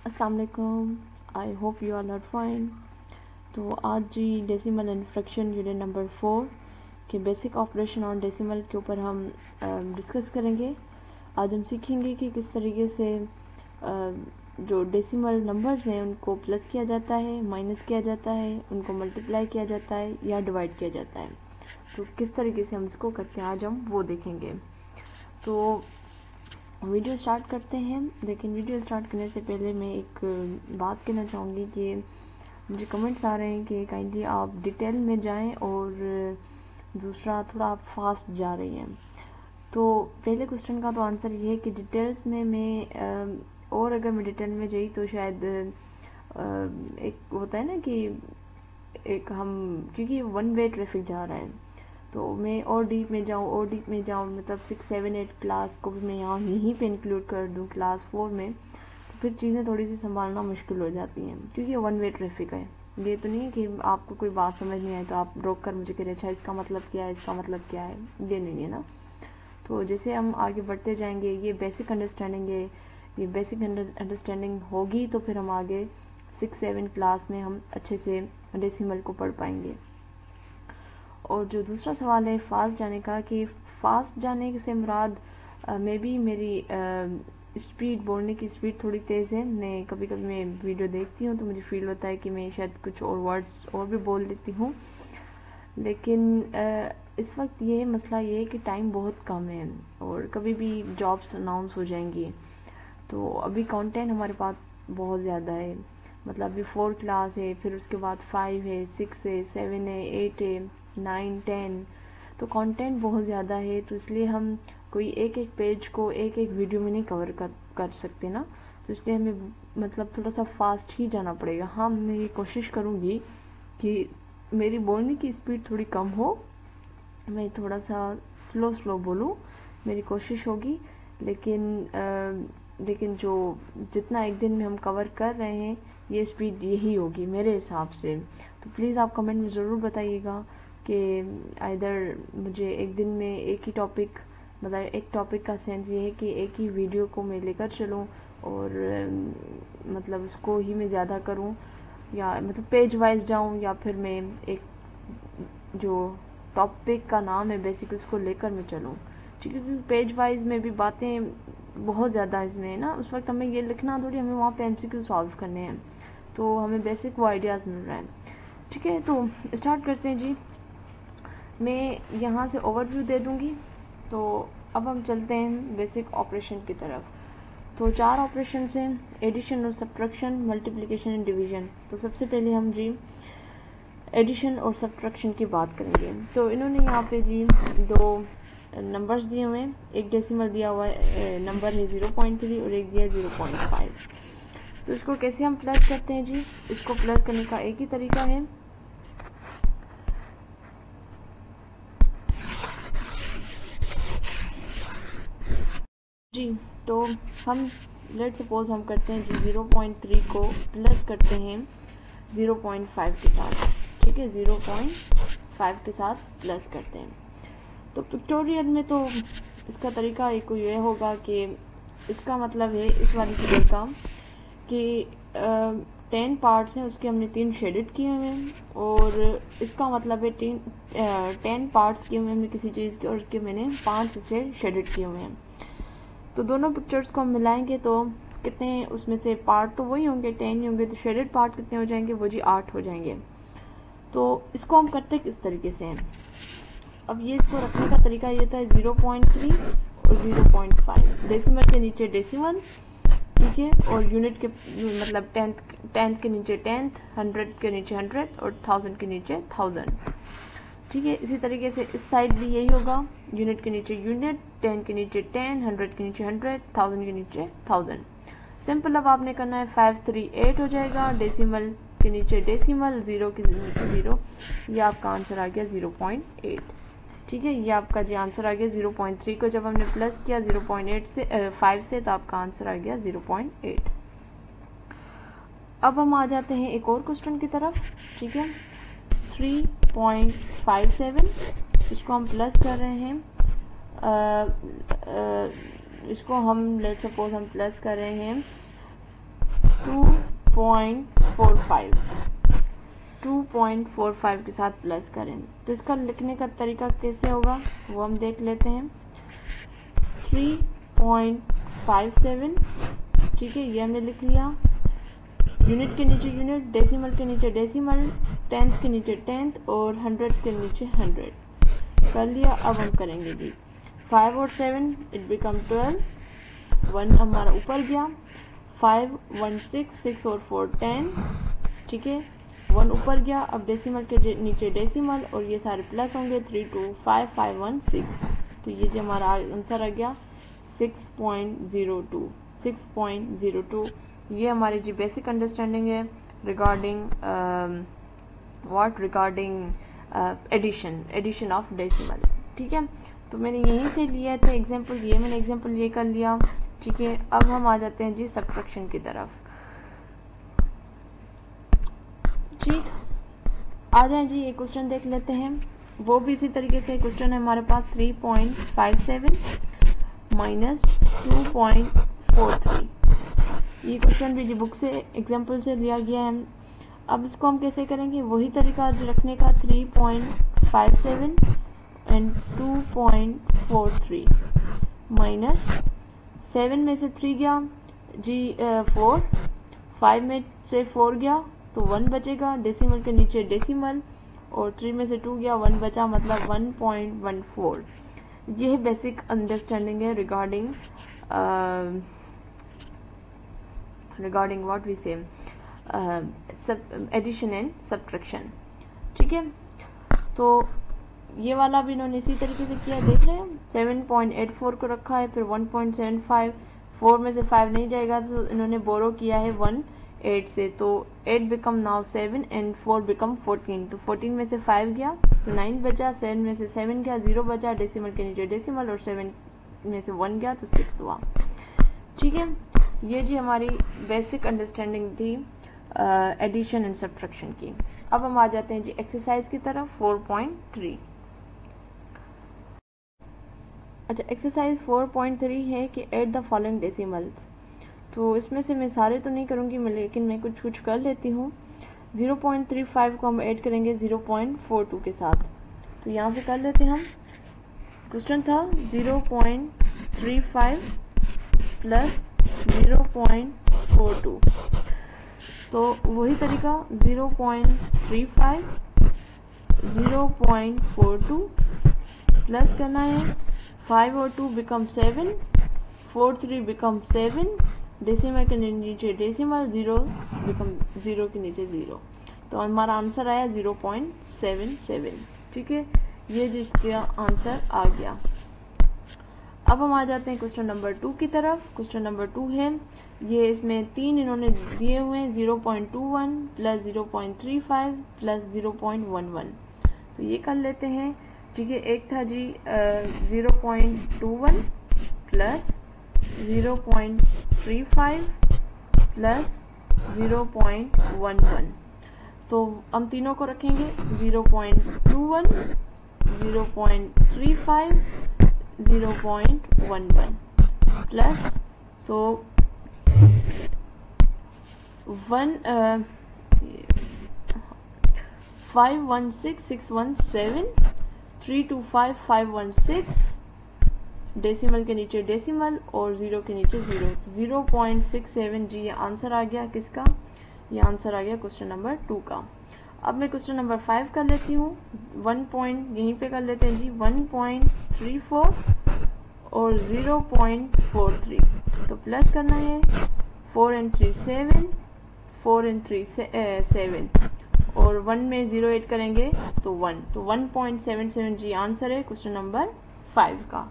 अस्सलाम वालेकुम। I hope you are fine. तो आज जी decimal and fraction unit number 4 के बेसिक ऑपरेशन ऑन डेसिमल के ऊपर हम डिस्कस करेंगे। आज हम सीखेंगे कि किस तरीके से जो डेसिमल नंबर्स हैं उनको प्लस किया जाता है, माइनस किया जाता है, उनको मल्टीप्लाई किया जाता है या डिवाइड किया जाता है। तो किस तरीके से हम इसको करते हैं आज हम वो देखेंगे। तो वीडियो स्टार्ट करते हैं, लेकिन वीडियो स्टार्ट करने से पहले मैं एक बात कहना चाहूँगी कि मुझे कमेंट्स आ रहे हैं कि काइंडली आप डिटेल में जाएं और दूसरा थोड़ा आप फास्ट जा रही हैं। तो पहले क्वेश्चन का तो आंसर ये है कि डिटेल्स में मैं और अगर मैं डिटेल में जाई तो शायद एक होता है ना कि एक हम क्योंकि वन वे ट्रैफिक जा रहा है तो मैं और डीप में जाऊँ मतलब 6, 7, 8 क्लास को भी मैं यहाँ यहीं पे इंक्लूड कर दूँ क्लास 4 में, तो फिर चीज़ें थोड़ी सी संभालना मुश्किल हो जाती हैं क्योंकि वन वे ट्रैफिक है। ये तो नहीं है कि आपको कोई बात समझ नहीं आए तो आप रोक कर मुझे कह रहे अच्छा इसका मतलब क्या है, इसका मतलब क्या है, ये नहीं है ना। तो जैसे हम आगे बढ़ते जाएंगे ये बेसिक अंडरस्टैंडिंग है, ये बेसिक अंडरस्टैंडिंग होगी तो फिर हम आगे 6, 7 क्लास में हम अच्छे से डेसिमल को पढ़ पाएंगे। और जो दूसरा सवाल है फास्ट जाने का, कि फास्ट जाने से मुराद मे बी मेरी स्पीड, बोलने की स्पीड थोड़ी तेज़ है। मैं कभी कभी मैं वीडियो देखती हूँ तो मुझे फील होता है कि मैं शायद कुछ और वर्ड्स और भी बोल लेती हूँ, लेकिन इस वक्त ये मसला ये है कि टाइम बहुत कम है और कभी भी जॉब्स अनाउंस हो जाएंगी। तो अभी कंटेंट हमारे पास बहुत ज़्यादा है, मतलब अभी 4 क्लास है, फिर उसके बाद 5 है, 6 है, 7 है, 8 है, 9, 10। तो कंटेंट बहुत ज़्यादा है, तो इसलिए हम कोई एक एक पेज को एक एक वीडियो में नहीं कवर कर सकते ना। तो इसलिए हमें मतलब थोड़ा सा फास्ट ही जाना पड़ेगा। हाँ, मैं ये कोशिश करूँगी कि मेरी बोलने की स्पीड थोड़ी कम हो, मैं थोड़ा सा स्लो बोलूँ, मेरी कोशिश होगी। लेकिन जो जितना एक दिन में हम कवर कर रहे हैं ये स्पीड यही होगी मेरे हिसाब से। तो प्लीज़ आप कमेंट में ज़रूर बताइएगा कि आइदर मुझे एक दिन में एक ही टॉपिक, मतलब एक टॉपिक का सेंस ये है कि एक ही वीडियो को मैं लेकर चलूँ और मतलब उसको ही मैं ज़्यादा करूँ, या मतलब पेज वाइज जाऊँ, या फिर मैं एक जो टॉपिक का नाम है बेसिक उसको लेकर मैं चलूँ। ठीक है, क्योंकि पेज वाइज में भी बातें बहुत ज़्यादा इसमें है ना। उस वक्त हमें ये लिखना थोड़ी, हमें वहाँ पे MCQ सॉल्व करने हैं, तो हमें बेसिक वो आइडियाज़ मिल रहे हैं। ठीक है, तो स्टार्ट करते हैं जी। मैं यहाँ से ओवरव्यू दे दूँगी। तो अब हम चलते हैं बेसिक ऑपरेशन की तरफ। तो 4 ऑपरेशन हैं, एडिशन और सब्ट्रैक्शन, मल्टीप्लिकेशन एंड डिवीजन। तो सबसे पहले हम जी एडिशन और सब्ट्रैक्शन की बात करेंगे। तो इन्होंने यहाँ पे जी 2 नंबर्स दिए हुए हैं, एक डेसिमल दिया हुआ है, नंबर है 0.3 और एक दिया 0.5। तो इसको कैसे हम प्लस करते हैं जी? इसको प्लस करने का एक ही तरीका है, जी। तो हम लेट सपोज हम करते हैं जी 0.3 को प्लस करते हैं 0.5 के साथ। ठीक है, 0.5 के साथ प्लस करते हैं। तो पिक्टोरियल में तो इसका तरीका एक ये होगा कि इसका मतलब है इस वाली फिगर का कि 10 पार्ट्स हैं, उसके हमने 3 शेडेड किए हुए हैं, और इसका मतलब है 10 पार्ट्स किए हुए हमने किसी चीज़ के और उसके मैंने 5 हिस्से शेडेड किए हुए हैं। तो दोनों पिक्चर्स को हम मिलाएंगे तो कितने उसमें से पार्ट तो वही होंगे, 10 ही होंगे, तो शेडेड पार्ट कितने हो जाएंगे? वो जी 8 हो जाएंगे। तो इसको हम करते किस तरीके से हैं? अब ये इसको रखने का तरीका ये था 0.3 और 0.5, डेसिमल के नीचे डेसिमल, ठीक है, और यूनिट के मतलब टेंथ के नीचे टेंथ, 100 के नीचे 100 और 1000 के नीचे 1000। ठीक है, इसी तरीके से इस साइड भी यही होगा, यूनिट के नीचे यूनिट, 10 के नीचे 10, 100 के नीचे 100, 1000 के नीचे 1000। सिंपल अब आपने करना है 538 हो जाएगा, डेसिमल के नीचे डेसिमल, 0 के नीचे 0, ये आपका आंसर आ गया 0.8। ठीक है, ये आपका जी आंसर आ गया 0.3 को जब हमने प्लस किया 0.8 से 5 से, तो आपका आंसर आ गया 0.8। अब हम आ जाते हैं एक और क्वेश्चन की तरफ। ठीक है, 3.57, इसको हम प्लस कर रहे हैं, इसको हम लेट सपोज हम प्लस कर रहे हैं 2.45 के साथ प्लस करें। तो इसका लिखने का तरीका कैसे होगा वो हम देख लेते हैं। 3.57, ठीक है, ये हमने लिख लिया। यूनिट के नीचे यूनिट, डेसिमल के नीचे डेसिमल, टेंथ के नीचे टेंथ और 100 के नीचे 100 कर लिया। अब हम करेंगे जी 5 और 7 इट बिकम 12, 1 हमारा ऊपर गया, 5 1 6, 6 और 4 10, ठीक है, 1 ऊपर गया। अब डेसिमल के नीचे डेसिमल और ये सारे प्लस होंगे, 3 2 5 5 1 6। तो ये जो हमारा आंसर आ गया 6.02, 6.02। ये हमारी जी बेसिक अंडरस्टैंडिंग है रिगार्डिंग एडिशन ऑफ डेसिमल, ठीक है। तो मैंने यहीं से लिया था एग्जांपल, ये मैंने एग्जांपल ये कर लिया, ठीक है। अब हम आ जाते हैं जी सब्ट्रैक्शन की तरफ, ठीक। आ जाए जी एक क्वेश्चन देख लेते हैं, वो भी इसी तरीके से क्वेश्चन है हमारे पास। 3.57 माइनस 2.43, ये क्वेश्चन भी जी बुक से एग्जांपल से लिया गया है। अब इसको हम कैसे करेंगे, वही तरीका रखने का, 3.57 एंड 2.43 माइनस 7 में से 3 गया जी 4, 5 में से 4 गया तो 1 बचेगा, डेसिमल के नीचे डेसिमल, और 3 में से 2 गया 1 बचा, मतलब 1.14। ये बेसिक अंडरस्टैंडिंग है रिगार्डिंग व्हाट वी से एडिशन एंड सब्ट्रैक्शन, ठीक है। तो ये वाला भी इन्होंने इसी तरीके से किया, देख रहे हैं 7.84 को रखा है, फिर 1.75, 4 में से 5 नहीं जाएगा तो इन्होंने बोरो किया है 8 से, तो 8 बिकम नाउ 7 एंड 4 बिकम 14। तो 14 में से 5 गया तो 9 बचा, 7 में से 7 गया 0 बचा, डेसिमल के नीचे डेसिमल, और 7 में से 1 गया तो 6 हुआ, ठीक है। ये जी हमारी बेसिक अंडरस्टैंडिंग थी एडिशन एंड सब्ट्रैक्शन की। अब हम आ जाते हैं जी एक्सरसाइज की तरफ 4.3। अच्छा, एक्सरसाइज 4.3 है कि ऐड द फॉलोइंग डेसिमल्स। तो इसमें से मैं सारे तो नहीं करूँगी मैं, लेकिन मैं कुछ कुछ कर लेती हूँ। 0.35 को हम ऐड करेंगे 0.42 के साथ, तो यहाँ से कर लेते हैं हम। क्वेश्चन था 0.35 प्लस 0.42, तो वही तरीका 0.35 0.42 प्लस करना है, 5 और 2 बिकम 7, 4 3 बिकम 7, डेसिमल के नीचे डेसिमल, 0 बिकम 0 के नीचे 0, तो हमारा आंसर आया 0.77, ठीक है। ये जिसका आंसर आ गया। अब हम आ जाते हैं क्वेश्चन नंबर 2 की तरफ। क्वेश्चन नंबर 2 है, ये इसमें 3 इन्होंने दिए हुए हैं, 0.21 प्लस 0.35 प्लस 0.11, तो ये कर लेते हैं, ठीक है। एक था जी 0.21 प्लस 0.35 प्लस 0.11, तो हम तीनों को रखेंगे 0.21 0.35 0.11 प्लस, तो 516617 325 516, डेसिमल के नीचे डेसिमल और 0 के नीचे 0, 0.67 जी ये आंसर आ गया किसका, ये आंसर आ गया क्वेश्चन नंबर 2 का। अब मैं क्वेश्चन नंबर 5 कर लेती हूँ, 1 पॉइंट यहीं पे कर लेते हैं जी, 1.34 और 0.43, तो प्लस करना है, 4 and 3 7, 4 and 3 7, और 1 में 0 ऐड करेंगे तो 1, तो 1.77 जी आंसर है क्वेश्चन नंबर 5 का।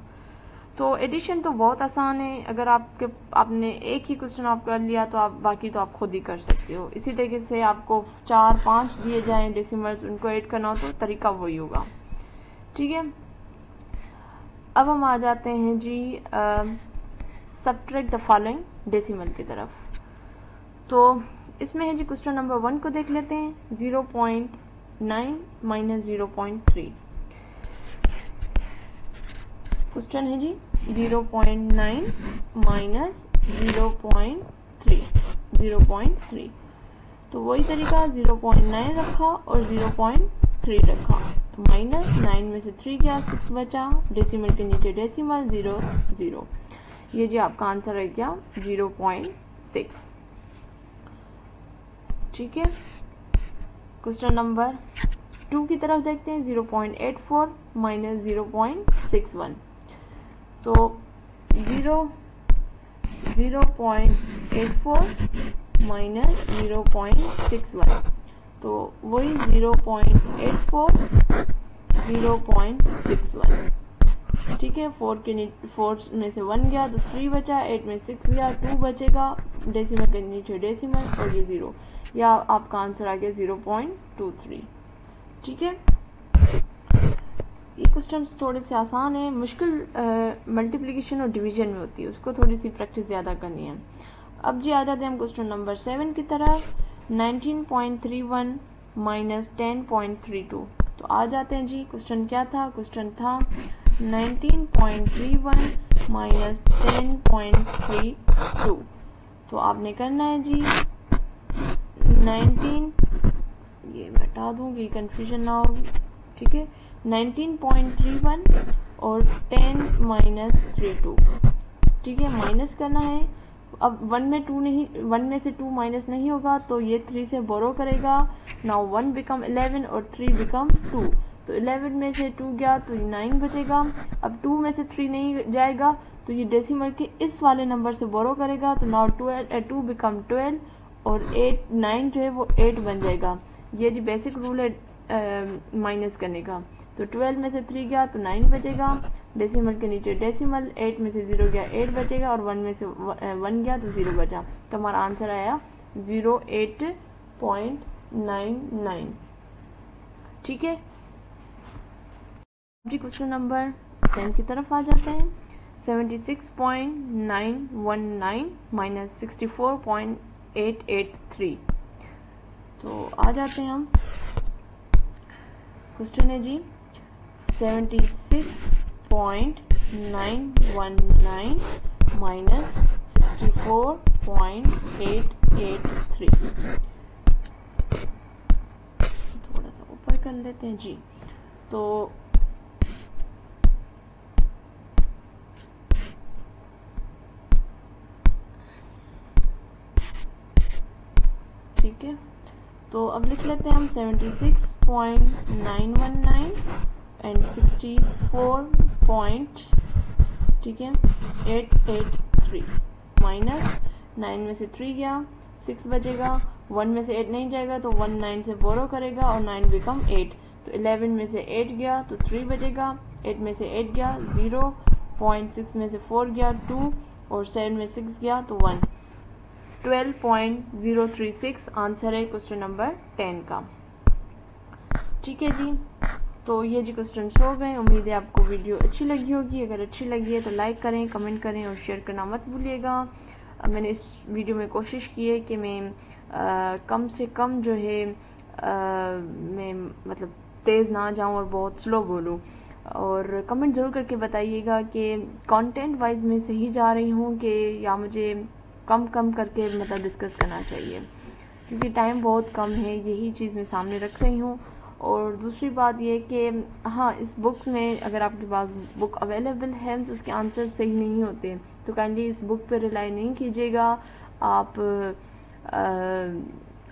तो एडिशन तो बहुत आसान है, अगर आपने एक ही क्वेश्चन आप कर लिया तो आप बाकी तो आप खुद ही कर सकते हो। इसी तरीके से आपको 4-5 दिए जाएं डेसिमल्स, उनको ऐड करना हो तो तरीका वही होगा, ठीक है। अब हम आ जाते हैं जी सब्ट्रैक्ट द फॉलोइंग डेसिमल की तरफ। तो इसमें है जी क्वेश्चन नंबर 1 को देख लेते हैं, 0.9 माइनस 0.3। क्वेश्चन है जी 0.9 माइनस 0.3, 0.3। तो वही तरीका 0.9 रखा और 0.3 रखा, माइनस 9 में से 3 गया, 6 बचा, डेसिमल के नीचे डेसिमल 0 0। ये जी आपका आंसर है क्या 0.6। ठीक है, क्वेश्चन नंबर 2 की तरफ देखते हैं। 0.84 माइनस 0.61, तो 0.84 माइनस 0.61, तो वही 0.84 0.61। ठीक है, 4 में से 1 गया तो 3 बचा, 8 में 6 गया, 2 बचेगा, डेसिमल के नीचे डेसिमल और ये 0, या आपका आंसर आ गया 0.23। ठीक है, ये क्वेश्चन थोड़े से आसान है, मुश्किल मल्टीप्लिकेशन और डिवीजन में होती है, उसको थोड़ी सी प्रैक्टिस ज़्यादा करनी है। अब जी आ जाते हैं हम क्वेश्चन नंबर 7 की तरफ। 19.31 माइनस 10.32, तो आ जाते हैं जी। क्वेश्चन क्या था? क्वेश्चन था 19.31 माइनस 10.32, तो आपने करना है जी 19, ये मैं हटा दूंगी कन्फ्यूजन ना हो। ठीक है, 19.31 और 10 माइनस 32। ठीक है, माइनस करना है। अब 1 में 2 नहीं, 1 में से 2 माइनस नहीं होगा तो ये 3 से बोरो करेगा। नाउ 1 बिकम 11 और 3 बिकम 2, तो 11 में से 2 गया तो ये 9 बचेगा। अब 2 में से 3 नहीं जाएगा तो ये डेसिमल के इस वाले नंबर से बोरो करेगा, तो नाउ 2 बिकम 12 और 9 जो है वो 8 बन जाएगा। ये जो बेसिक रूल है माइनस करने का, तो 12 में से 3 गया तो 9 बचेगा, डेसिमल के नीचे डेसिमल, 8 में से 0 गया 8 बचेगा और 1 में से 1 गया तो 0 बचा, तो हमारा आंसर आया 08.99। ठीक है जी, क्वेश्चन नंबर 10 की तरफ आ जाते हैं। 76.919 माइनस 64.883, तो आ जाते हैं हम। क्वेश्चन है जी 76.919 माइनस 64.883, थोड़ा सा ऊपर कर लेते हैं जी। तो ठीक है, तो अब लिख लेते हैं हम 76.919 एंड 64 ठीक है 883 माइनस 9 में से 3 गया, 6 बचेगा, 1 में से 8 नहीं जाएगा तो 1 9 से बोरो करेगा और 9 बिकम 8, तो 11 में से 8 गया तो 3 बचेगा, 8 में से 8 गया 0, 6 में से 4 गया 2 और 7 में 6 गया तो 1, 12.036 आंसर है क्वेश्चन नंबर 10 का। ठीक है जी, तो ये जी क्वेश्चन हो गए। उम्मीद है आपको वीडियो अच्छी लगी होगी। अगर अच्छी लगी है तो लाइक करें, कमेंट करें और शेयर करना मत भूलिएगा। मैंने इस वीडियो में कोशिश की है कि मैं कम से कम जो है मैं मतलब तेज़ ना जाऊं और बहुत स्लो बोलूं, और कमेंट ज़रूर करके बताइएगा कि कंटेंट वाइज मैं सही जा रही हूँ कि या मुझे कम करके मतलब डिस्कस करना चाहिए, क्योंकि टाइम बहुत कम है, यही चीज़ मैं सामने रख रही हूँ। और दूसरी बात ये कि हाँ, इस बुक में अगर आपके पास बुक अवेलेबल है तो उसके आंसर सही नहीं होते, तो काइंडली इस बुक पर रिलाई नहीं कीजिएगा। आप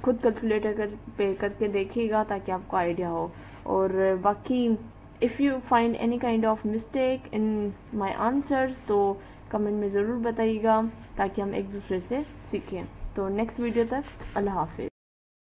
खुद कैलकुलेटर पे करके देखिएगा ताकि आपको आइडिया हो। और बाकी if you find any kind of mistake in my answers तो कमेंट में ज़रूर बताइएगा ताकि हम एक दूसरे से सीखें। तो नेक्स्ट वीडियो तक अल्लाह हाफिज़।